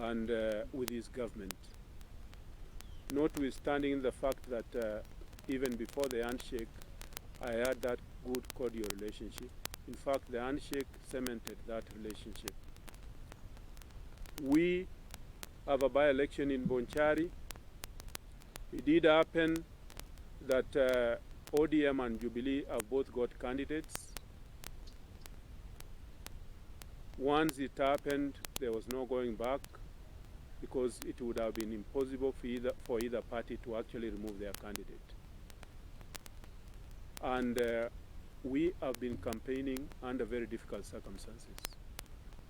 and with his government. Notwithstanding the fact that even before the handshake, I had that good cordial relationship. In fact, the handshake cemented that relationship. We have a by-election in Bonchari. It did happen that ODM and Jubilee have both got candidates. Once it happened, there was no going back, because it would have been impossible for either party to actually remove their candidate. And we have been campaigning under very difficult circumstances,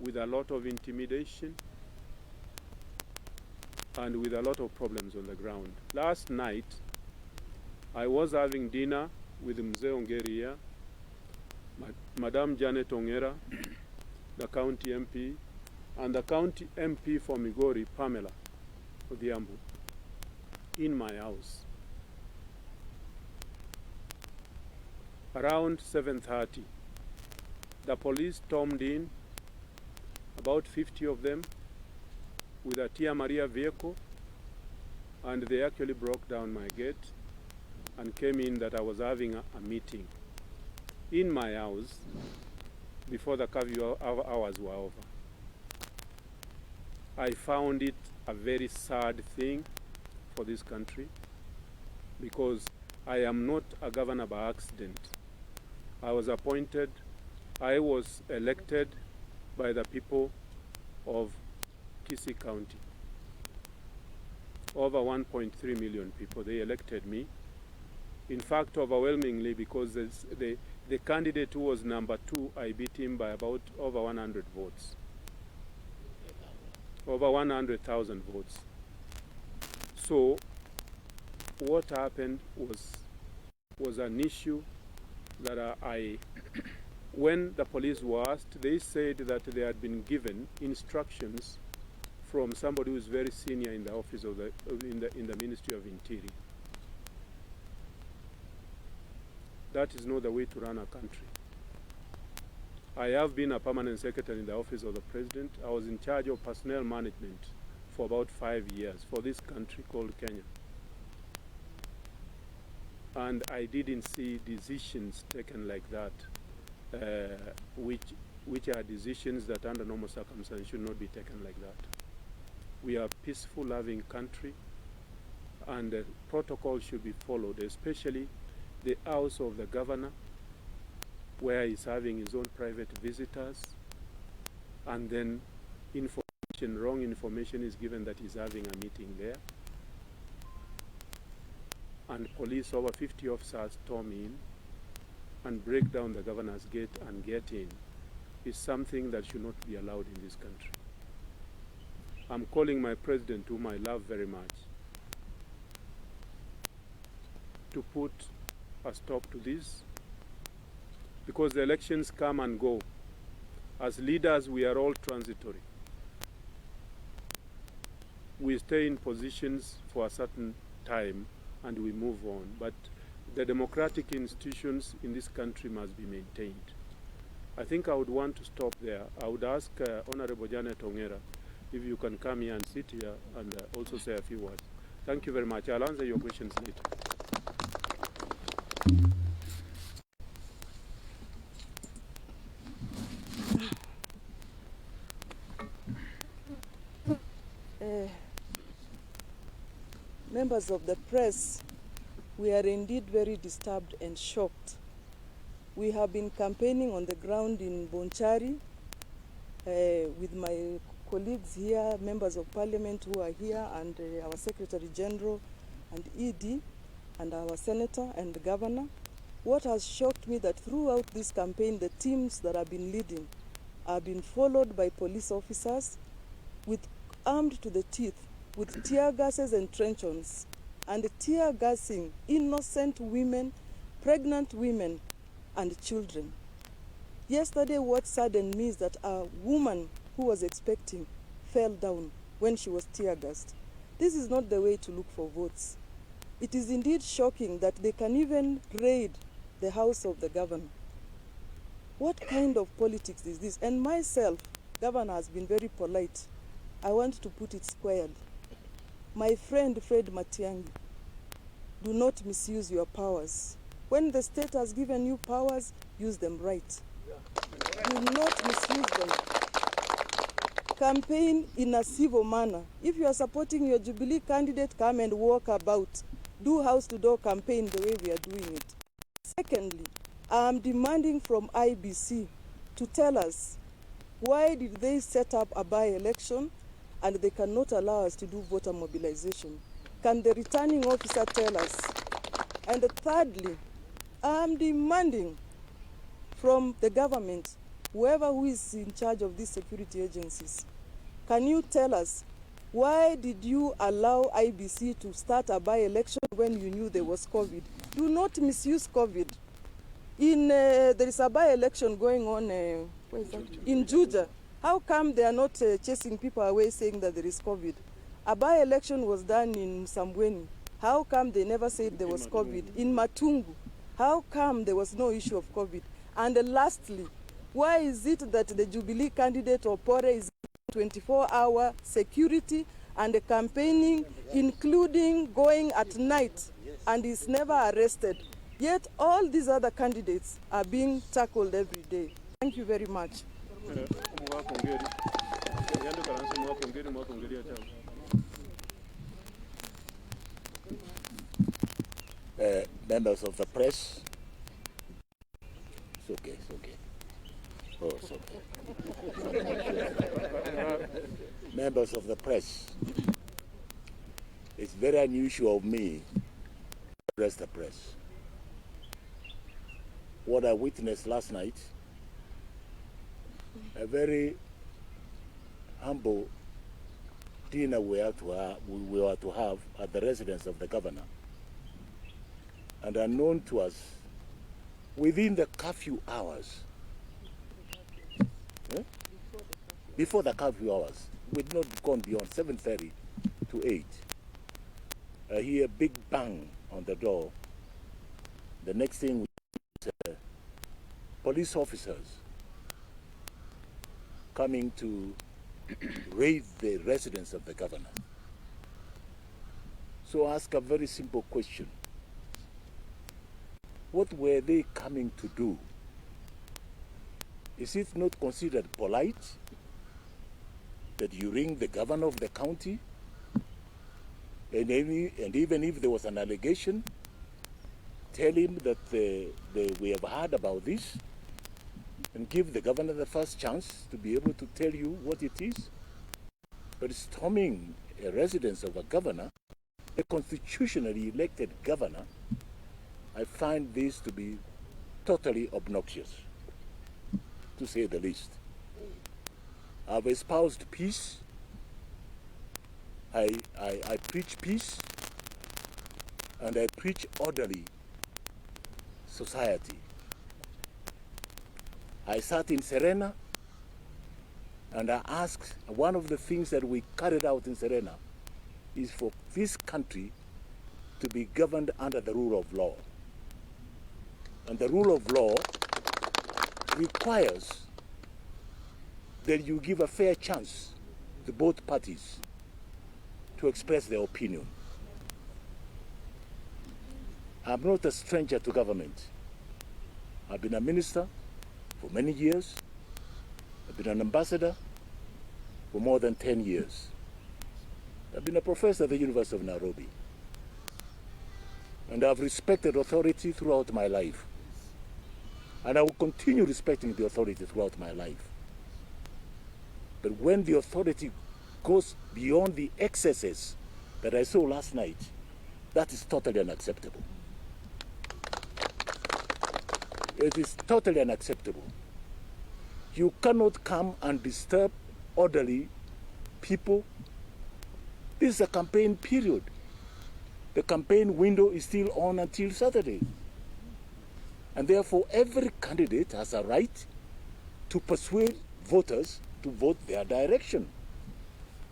with a lot of intimidation and with a lot of problems on the ground. Last night, I was having dinner with Mzee Ongeria, Madam Janet Ongera, the county MP, and the county MP for Migori, Pamela Odhiambo, in my house. Around 7:30, the police stormed in, about 50 of them, with a Tia Maria vehicle, and they actually broke down my gate and came in that I was having a meeting in my house before the curfew hours were over. I found it a very sad thing for this country, because I am not a governor by accident. I was appointed, I was elected by the people of Kisii County. Over 1.3 million people, they elected me. In fact, overwhelmingly, because the candidate who was number 2, I beat him by about over 100 votes. Over 100,000 votes. So what happened was an issue that when the police were asked, they said that they had been given instructions from somebody who is very senior in the office of in the Ministry of Interior. That is not the way to run a country. I have been a permanent secretary in the office of the president. I was in charge of personnel management for about 5 years for this country called Kenya. And I didn't see decisions taken like that, which are decisions that under normal circumstances should not be taken like that. We are a peaceful, loving country, and protocol should be followed, especially the house of the governor, where he's having his own private visitors, and then wrong information is given that he's having a meeting there. And police, over 50 officers, storm in and break down the governor's gate and get in, is something that should not be allowed in this country. I'm calling my president, whom I love very much, to put a stop to this, because the elections come and go. As leaders, we are all transitory. We stay in positions for a certain time and we move on, but the democratic institutions in this country must be maintained. I think I would want to stop there. I would ask Honorable Janet Ongera if you can come here and sit here and also say a few words. Thank you very much. I'll answer your questions later. Members of the press, we are indeed very disturbed and shocked. We have been campaigning on the ground in Bonchari with my colleagues here, members of parliament who are here, and our Secretary General and ED, and our Senator and the Governor. What has shocked me that throughout this campaign, the teams that have been leading have been followed by police officers armed to the teeth with tear gases and truncheons, and tear gassing innocent women, pregnant women, and children. Yesterday, what saddened me is that a woman who was expecting fell down when she was tear gassed. This is not the way to look for votes. It is indeed shocking that they can even raid the house of the governor. What kind of politics is this? And myself, governor has been very polite I want to put it squarely. My friend Fred Matiang'i, do not misuse your powers. When the state has given you powers, use them right. Do not misuse them. Campaign in a civil manner. If you are supporting your Jubilee candidate, come and walk about. Do house-to-door campaign the way we are doing it. Secondly, I am demanding from IBC to tell us why did they set up a by-election and they cannot allow us to do voter mobilization. Can the returning officer tell us? And thirdly, I am demanding from the government, whoever who is in charge of these security agencies, can you tell us why did you allow IBC to start a by-election when you knew there was COVID? Do not misuse COVID. There is a by-election going on where is that? In Juja. How come they are not chasing people away saying that there is COVID? A by-election was done in Msambweni. How come they never said there was COVID? In Matungu. How come there was no issue of COVID? And lastly, why is it that the Jubilee candidate Opore is 24-hour security and campaigning, including going at night, and is never arrested? Yet all these other candidates are being tackled every day. Thank you very much. Members of the press. It's okay, it's okay. Oh, it's okay. Members of the press. It's very unusual of me to address the press. What I witnessed last night, a very humble dinner we were to have at the residence of the governor. And unknown to us, within the curfew hours, before the curfew hours, we'd not gone beyond 7:30 to 8. I hear a big bang on the door. The next thing we see police officers coming to raid the residence of the governor. So I ask a very simple question. What were they coming to do? Is it not considered polite that you ring the governor of the county, and even if there was an allegation, tell him that we have heard about this, and give the governor the first chance to be able to tell you what it is? But storming a residence of a governor, a constitutionally elected governor, I find this to be totally obnoxious, to say the least. I've espoused peace. I preach peace, and I preach orderly society. I sat in Serena, and I asked, one of the things that we carried out in Serena is for this country to be governed under the rule of law. And the rule of law requires that you give a fair chance to both parties to express their opinion. I'm not a stranger to government. I've been a minister for many years. I've been an ambassador for more than 10 years. I've been a professor at the University of Nairobi. And I've respected authority throughout my life. And I will continue respecting the authority throughout my life. But when the authority goes beyond the excesses that I saw last night, that is totally unacceptable. It is totally unacceptable. You cannot come and disturb orderly people. This is a campaign period. The campaign window is still on until Saturday. And therefore, every candidate has a right to persuade voters to vote their direction.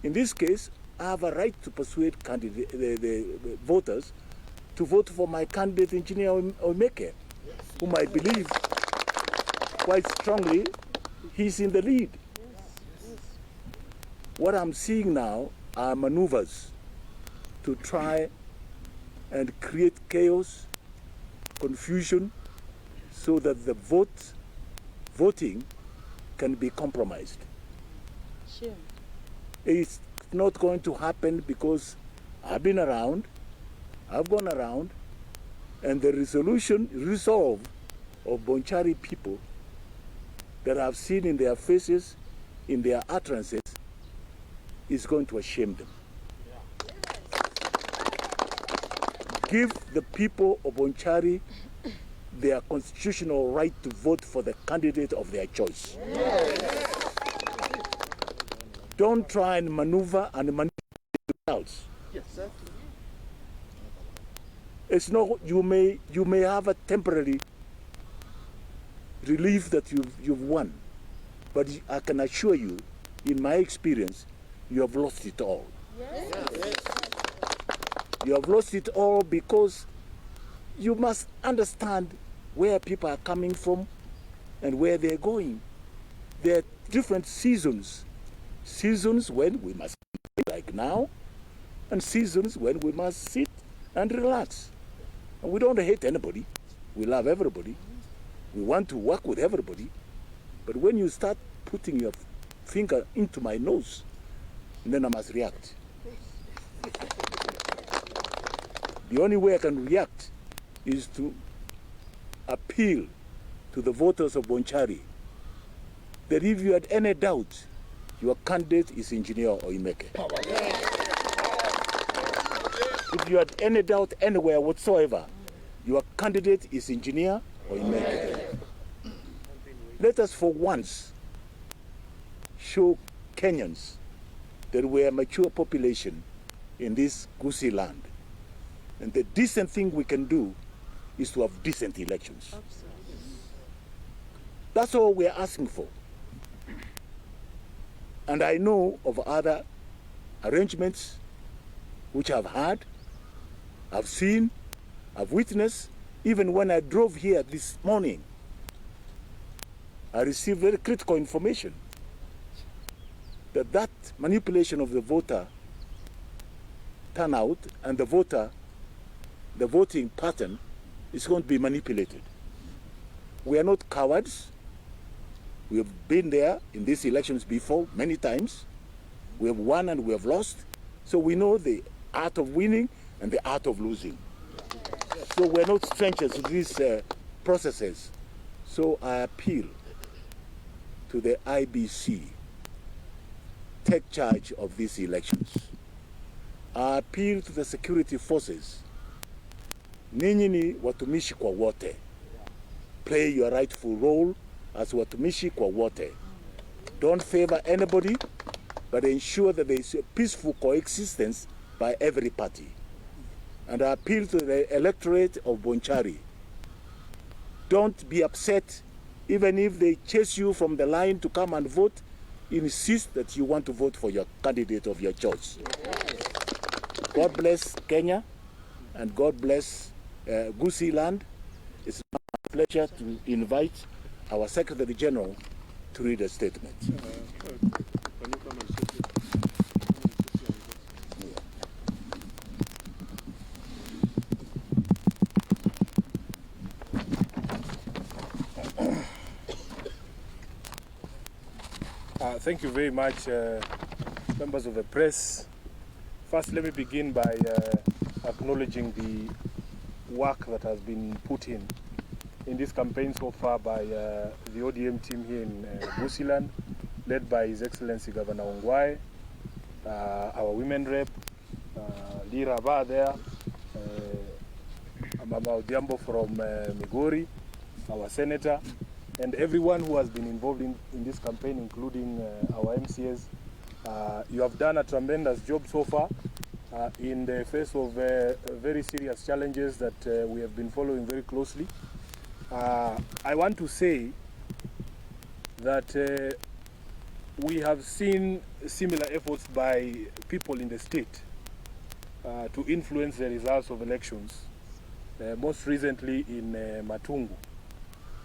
In this case, I have a right to persuade the voters to vote for my candidate, Engineer Omeke, whom I believe quite strongly he's in the lead. what I'm seeing now are maneuvers to try and create chaos, confusion, so that the voting can be compromised. Sure. It's not going to happen because I've been around, I've gone around, and the resolve of Bonchari people that I've seen in their faces, in their utterances, is going to shame them. Give the people of Bonchari their constitutional right to vote for the candidate of their choice. Don't try and maneuver and manipulate results. It's not, you may have a temporary relief that you've won, but I can assure you, in my experience, you have lost it all. You have lost it all because you must understand where people are coming from and where they're going. There are different seasons. Seasons when we must play like now, and seasons when we must sit and relax. And we don't hate anybody. We love everybody. We want to work with everybody. But when you start putting your finger into my nose, then I must react. The only way I can react is to appeal to the voters of Bonchari that if you had any doubt, your candidate is Engineer Oimeke. If you had any doubt anywhere whatsoever, your candidate is Engineer Oimeke. Let us for once show Kenyans that we are a mature population in this Kisii land. And the decent thing we can do is to have decent elections. Absolutely. That's all we're asking for. And I know of other arrangements which I've had, I've seen, I've witnessed. Even when I drove here this morning, I received very critical information that manipulation of the voter turnout and the voting pattern is going to be manipulated. We are not cowards. We have been there in these elections before many times. We have won and we have lost. So we know the art of winning and the art of losing. So we're not strangers to these processes. So I appeal to the IBC, take charge of these elections. I appeal to the security forces. Ninyi ni watumishi kwa wote. Play your rightful role as watumishi kwa wote. Don't favor anybody, but ensure that there is a peaceful coexistence by every party. And I appeal to the electorate of Bonchari. Don't be upset, even if they chase you from the line to come and vote. Insist that you want to vote for your candidate of your choice. God bless Kenya, and God bless Kisii land. It's my pleasure to invite our Secretary General to read a statement. Can you come and sit here? Thank you very much, members of the press. First, let me begin by acknowledging the work that has been put in this campaign so far by the ODM team here in Kisii land, led by His Excellency Governor Ongwae, our women rep, Lira Ba there, Mama Odhiambo from Migori, our senator, and everyone who has been involved in this campaign, including our MCAs. You have done a tremendous job so far in the face of very serious challenges that we have been following very closely. I want to say that we have seen similar efforts by people in the state to influence the results of elections, most recently in Matungu.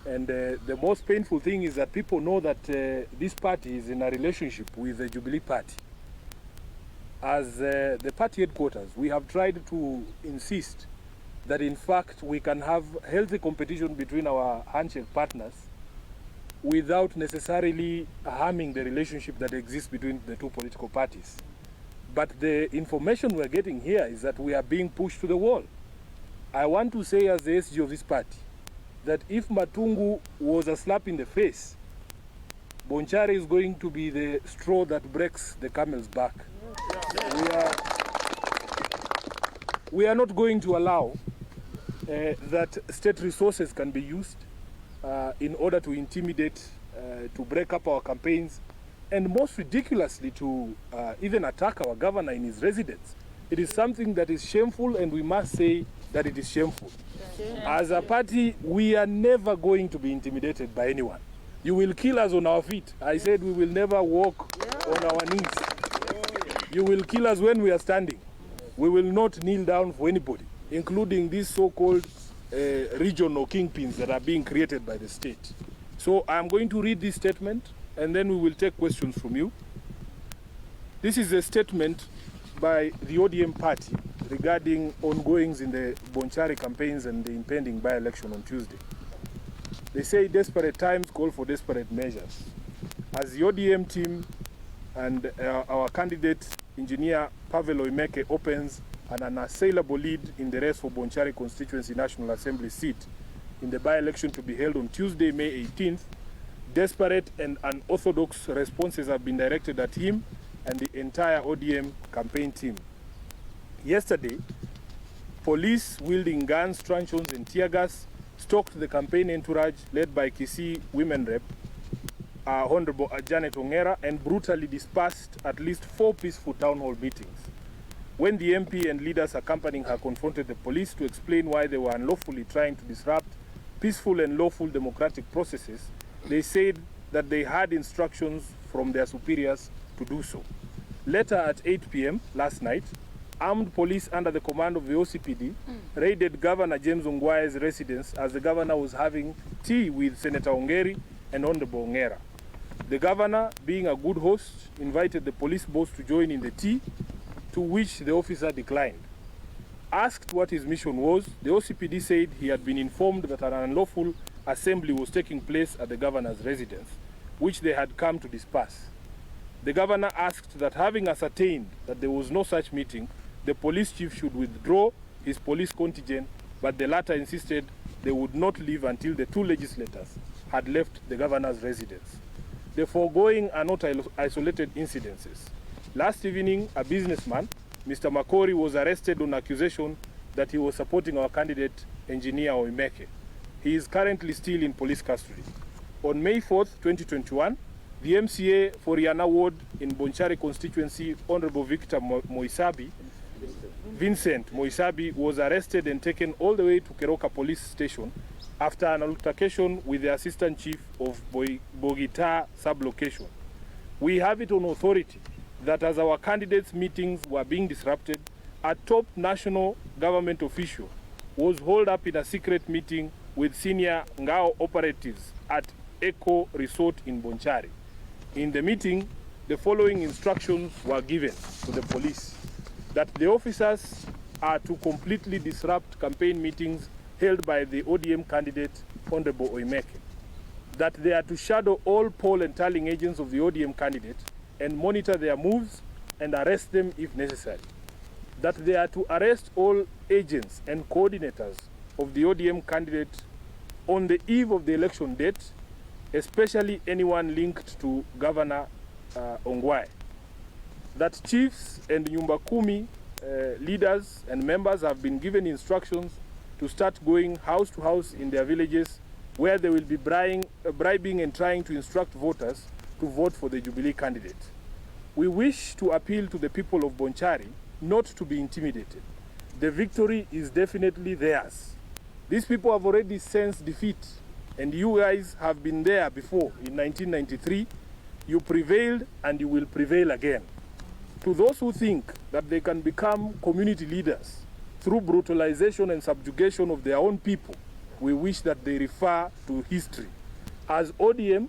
And the most painful thing is that people know that this party is in a relationship with the Jubilee Party. as the party headquarters, we have tried to insist that in fact we can have healthy competition between our handshake partners without necessarily harming the relationship that exists between the two political parties. But the information we're getting here is that we are being pushed to the wall. I want to say as the SG of this party that if Matungu was a slap in the face, Bonchari is going to be the straw that breaks the camel's back. We are not going to allow that state resources can be used in order to intimidate, to break up our campaigns, and most ridiculously to even attack our governor in his residence. It is something that is shameful, and we must say that it is shameful. As a party, we are never going to be intimidated by anyone. You will kill us on our feet. I said we will never walk on our knees. You will kill us when we are standing. We will not kneel down for anybody, including these so-called regional kingpins that are being created by the state. So I'm going to read this statement, and then we will take questions from you. This is a statement by the ODM party regarding ongoings in the Bonchari campaigns and the impending by-election on Tuesday. They say desperate times call for desperate measures. As the ODM team and our candidate, Engineer Pavel Oimeke, opens an unassailable lead in the race for Bonchari Constituency National Assembly seat in the by-election to be held on Tuesday, May 18th, desperate and unorthodox responses have been directed at him and the entire ODM campaign team. Yesterday, police wielding guns, truncheons and tear gas stalked the campaign entourage led by Kisii Women Rep, Honorable Janet Ongera, and brutally dispersed at least 4 peaceful town hall meetings. When the MP and leaders accompanying her confronted the police to explain why they were unlawfully trying to disrupt peaceful and lawful democratic processes, they said that they had instructions from their superiors to do so. Later at 8 p.m. last night, armed police under the command of the OCPD raided Governor James Ongwae's residence as the governor was having tea with Senator Ongeri and Honorable Ongera. The governor, being a good host, invited the police boss to join in the tea, to which the officer declined. Asked what his mission was, the OCPD said he had been informed that an unlawful assembly was taking place at the governor's residence, which they had come to disperse. The governor asked that, having ascertained that there was no such meeting, the police chief should withdraw his police contingent, but the latter insisted they would not leave until the 2 legislators had left the governor's residence. The foregoing are not isolated incidences. Last evening, a businessman, Mr. Makori, was arrested on accusation that he was supporting our candidate, Engineer Oimeke. He is currently still in police custody. On May 4th, 2021, the MCA for Yana Ward in Bonchari constituency, Honorable Vincent Moisabi, was arrested and taken all the way to Keroka police station after an altercation with the assistant chief of Bogita sublocation. We have it on authority that as our candidates' meetings were being disrupted, a top national government official was holed up in a secret meeting with senior Ngao operatives at Eco Resort in Bonchari. In the meeting, the following instructions were given to the police: that the officers are to completely disrupt campaign meetings held by the ODM candidate, Honorable Oimeke; that they are to shadow all poll and tallying agents of the ODM candidate and monitor their moves and arrest them if necessary; that they are to arrest all agents and coordinators of the ODM candidate on the eve of the election date, especially anyone linked to Governor Ongwae; that chiefs and Nyumba Kumi leaders and members have been given instructions to start going house to house in their villages, where they will be bribing and trying to instruct voters to vote for the Jubilee candidate. We wish to appeal to the people of Bonchari not to be intimidated. The victory is definitely theirs. These people have already sensed defeat, and you guys have been there before. In 1993, you prevailed and you will prevail again. To those who think that they can become community leaders through brutalization and subjugation of their own people, we wish that they refer to history. As ODM,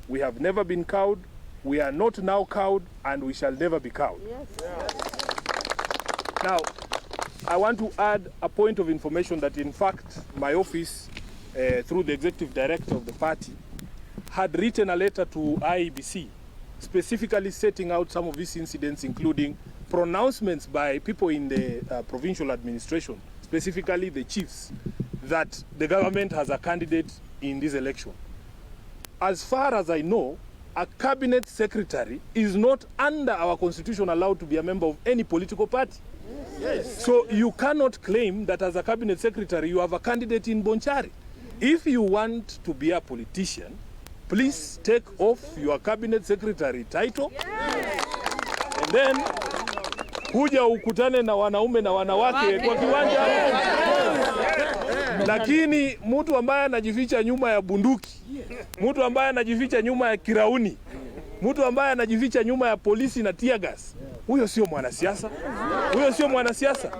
we have never been cowed, we are not now cowed, and we shall never be cowed. Yes. Now, I want to add a point of information that in fact my office, through the executive director of the party, had written a letter to IEBC specifically setting out some of these incidents, including pronouncements by people in the provincial administration, specifically the chiefs, that the government has a candidate in this election. As far as I know, a cabinet secretary is not under our constitution allowed to be a member of any political party. Yes. So you cannot claim that as a cabinet secretary you have a candidate in Bonchari. If you want to be a politician, please take off your cabinet secretary title, and then kuja ukutane na wanaume na wanawake kwa kiwanja. Lakini mtu ambaye anajificha nyuma ya bunduki, mtu ambaye anajificha nyuma ya kirauni, mtu ambaye anajificha nyuma ya polisi na tear gas, huyo sio mwanasiasa. Huyo sio mwanasiasa.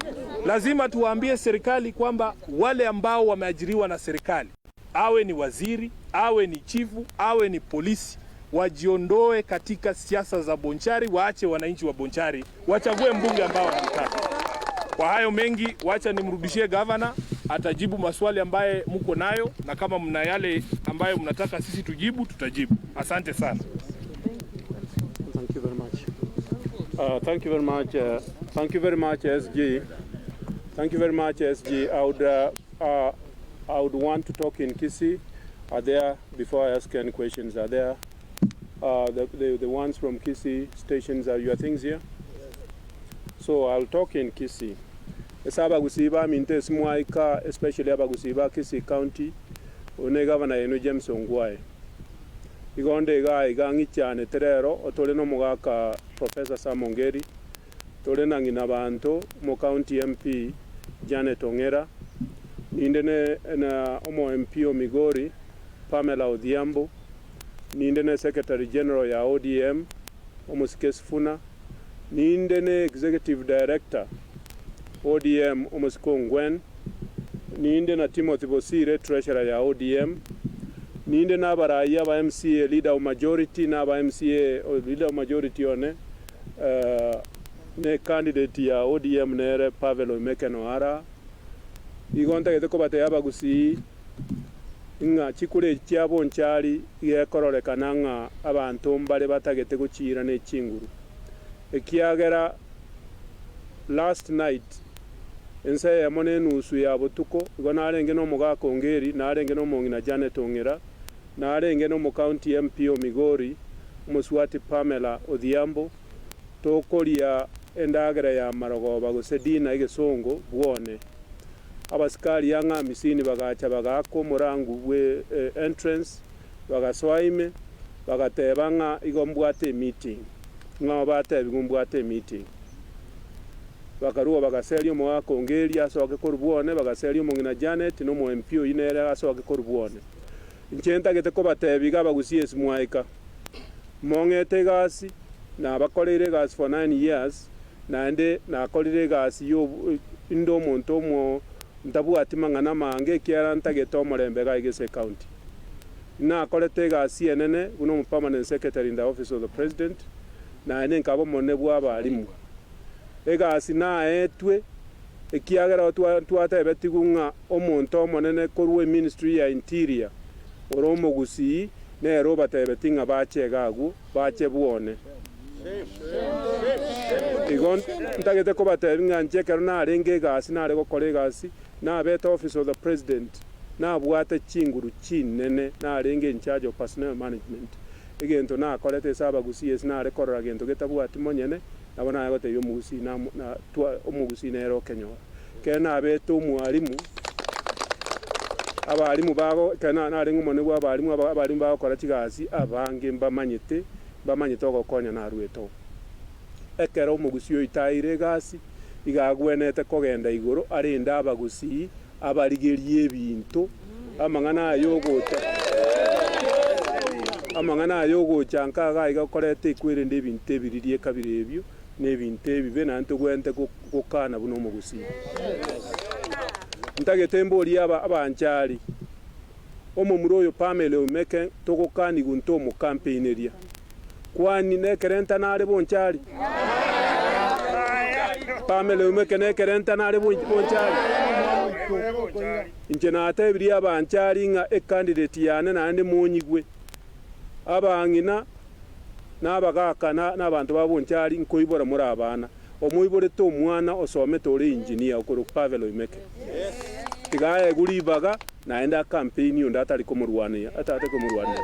Lazima tuwaambie serikali kwamba wale ambao wameajiriwa na serikali, awe ni waziri, awe ni chifu, awe ni polisi, wajiondoe katika siasa za Bonchari, waache wananchi wa Bonchari wachague mbunge ambao wanamtaka. Kwa hayo mengi, wacha nimrudishie governor, atajibu maswali ambaye mko nayo, na kama mna yale ambayo mnataka sisi tujibu, tutajibu. Asante sana. Thank you very much. Thank you very much. Thank you very much, SG. Thank you very much, SG. I would want to talk in Kisii. Are there, before I ask any questions, are there the ones from Kisii stations, are your things here? So I'll talk in Kisii. Esaba gusiba minte smwaika, especially aba gusiba Kisii County, one governor eno James Ongwae. Igonde iga ngichane terero otole no mugaka Professor Samongeri, tole nangina bantu mo county MP Janet Ongera, nindene na omo MP o Migori Pamela Odhiambo, nindene Secretary General ya ODM omo Sikesfuna, nindene Executive Director ODM omo Sikongwen, nindene Timothy Bosire Treasurer ya ODM, ninde na baraya ba MCA leader of majority na ba MCA leader of majority one ne candidate ya ODM nere Pavel Mekenoara igonta gete ko bate yaba gusi inga chikure kya Bonchari ye korore kananga abantu mbale batagete guchira ne chinguru ekiagera last night ensa ya monenu usu ya botuko igona arenge no mugako ngeri na arenge no mongina Janet Ongera na arenge no mu county MP o Migori Muswati Pamela Odhiambo tokoria endagera ya marogoba gusedina igesongo bwone abasikali yanga misini bagacha bagako murangu we entrance bagaswaime bagatebanga igombwate meeting ngabate bigombwate meeting bakaruwa bagaselio mo akongeri asoke korubone bagaselio mongina Janet no mo MP inere asoke korubone nchenta gete ko batebiga bagusie smwaika mongete gasi na bakolere gasi for 9 years na ende na kolere gasi yo indo monto mo ntabu atimangana mange kiara ntagete omorembe ga Kisii County na kolete gasi enene uno permanent secretary in the office of the president na ene nkabo monne bwa balimu egasi na etwe ekiagera twatebe tigunga omonto omonene korwe ministry ya interior oromo gusi ne roba tebe tinga bache gagu bache buone igon ntagete ko batebe nganje kerona arenge gasi na arego kore gasi na beta office of the president na bwate chinguru chinene na arenge in charge of personnel management egento na kolete saba gusi esna rekorra gento getabwati monyene nabona yagote yo mugusi na twa omugusi nero Kenya kena abeto mwalimu abalimu bago kana na rengu mone bwa abalimu bago kora kigasi abange mbamanyite ogokonya na rweto ekero omugusi yo itaire gasi igagwenete kogenda iguru arinda abagusi abarigerie ebintu amangana ayogocha nkaga igakorete ikwirinde ebintu ebiririe kabiri ebyo n'ebintu ebibe nanto gwente gukana buno omugusi ntagete mbori abanchari omumuro oyo Pamela omeke togokani gunto omu campaign eria kwani nekerenta nare Bonchari pamele umekene kerenta nari Bonchari inche natebiri abanchari nga candidate yane nandi munyigwe abangina n'abagakana n'abantu ba Bonchari nkoibora muri abana omuibore to mwana osomete uri engineer ukuru Pavel Oimeke tigaye guribaga naenda campaign yonda atari kumurwania atate kumurwania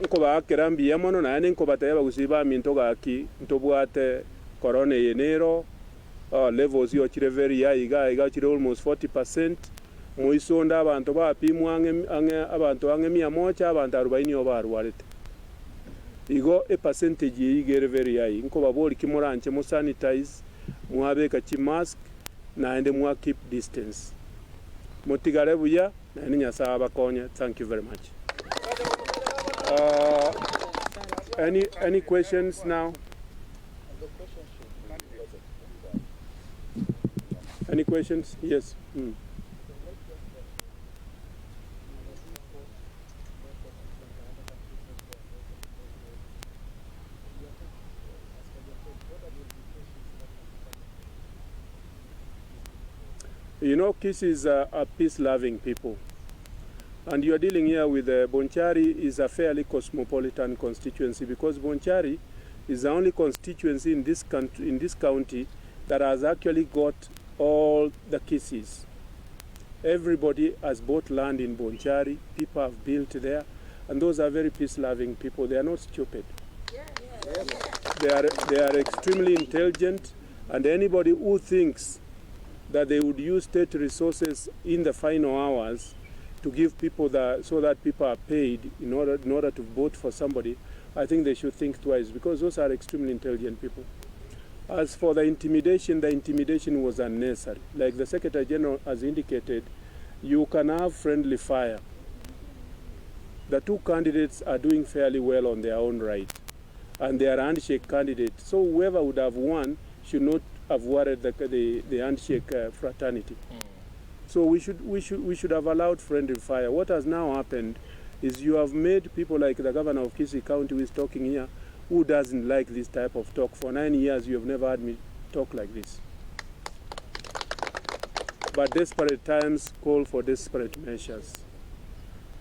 nkoba kerambi yamono naende nkoba tayaba gusiba minto gaki ntobwate corona yenero levels yo chire very high iga chire almost 40% muisonda abantu bapimwa ange abantu ange 100 abantu 40 obarwarete igo percentage yigere very high nkoba boli kimuranche mu sanitize muabeka chi mask naende mwa keep distance motigare buya naende nyasaba konya. Thank you very much. Any questions now? Any questions? Yes. You know, Kisii is a peace-loving people. And you are dealing here with Bonchari is a fairly cosmopolitan constituency because Bonchari is the only constituency in this country, in this county, that has actually got all the Kisiis. Everybody has bought land in Bonchari. People have built there, and those are very peace-loving people. They are not stupid. They are extremely intelligent, and anybody who thinks that they would use state resources in the final hours to give people so that people are paid in order to vote for somebody, I think they should think twice because those are extremely intelligent people. As for the intimidation was unnecessary. Like the Secretary General has indicated, you can have friendly fire. The two candidates are doing fairly well on their own right, and they are handshake candidates. So whoever would have won should not have worried the handshake fraternity. So we should have allowed friendly fire. What has now happened is you have made people like the governor of Kisii County who is talking here, who doesn't like this type of talk. For 9 years, you have never had me talk like this. But desperate times call for desperate measures.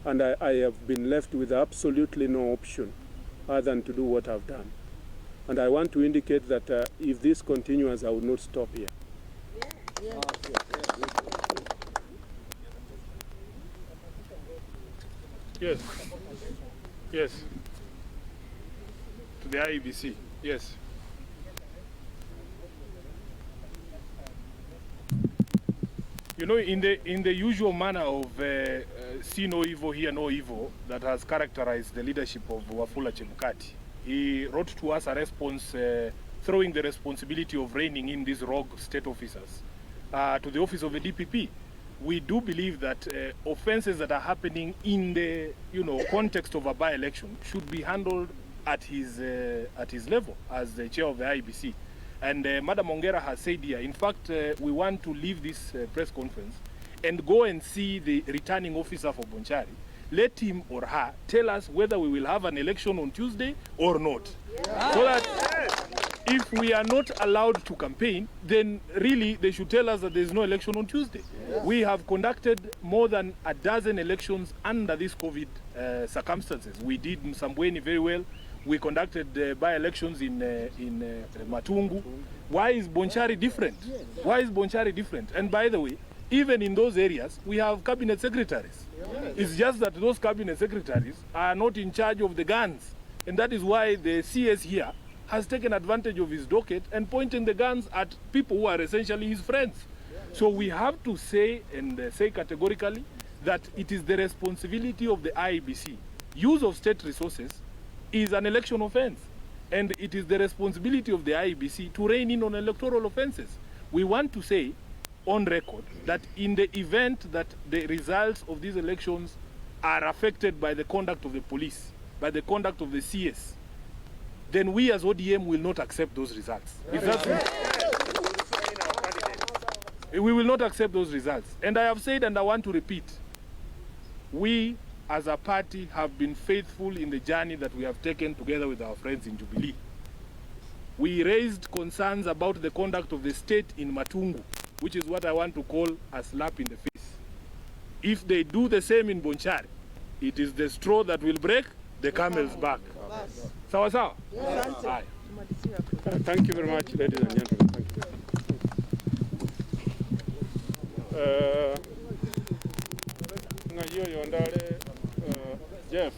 And I have been left with absolutely no option other than to do what I've done. And I want to indicate that if this continues, I will not stop here. Yes. Yes. To the IEBC. Yes. You know, in the usual manner of see no evil, hear no evil that has characterized the leadership of Wafula Chebukati, he wrote to us a response throwing the responsibility of reining in these rogue state officers to the office of the DPP. We do believe that offenses that are happening in the context of a by-election should be handled at his level as the chair of the IBC. And Madam Ongera has said here, in fact, we want to leave this press conference and go and see the returning officer for Bonchari. Let him or her tell us whether we will have an election on Tuesday or not. So that if we are not allowed to campaign, then really they should tell us that there is no election on Tuesday. We have conducted more than a dozen elections under these COVID circumstances. We did Msambweni very well. We conducted by-elections in Matungu. Why is Bonchari different? Why is Bonchari different? And by the way, even in those areas, we have cabinet secretaries. It's just that those cabinet secretaries are not in charge of the guns. And that is why the CS here has taken advantage of his docket and pointing the guns at people who are essentially his friends. So we have to say, and say categorically, that it is the responsibility of the IEBC. Use of state resources is an election offense. And it is the responsibility of the IEBC to rein in on electoral offenses. We want to say on record that in the event that the results of these elections are affected by the conduct of the police, by the conduct of the CS, then we as ODM will not accept those results. We will not accept those results. And I have said, and I want to repeat, we as a party have been faithful in the journey that we have taken together with our friends in Jubilee. We raised concerns about the conduct of the state in Matungu, which is what I want to call a slap in the face. If they do the same in Bonchari, it is the straw that will break the camel's back. Sawa sawa? Yes. Aye. Thank you very much, ladies and gentlemen. Thank you. Ngayo yondale Jeff.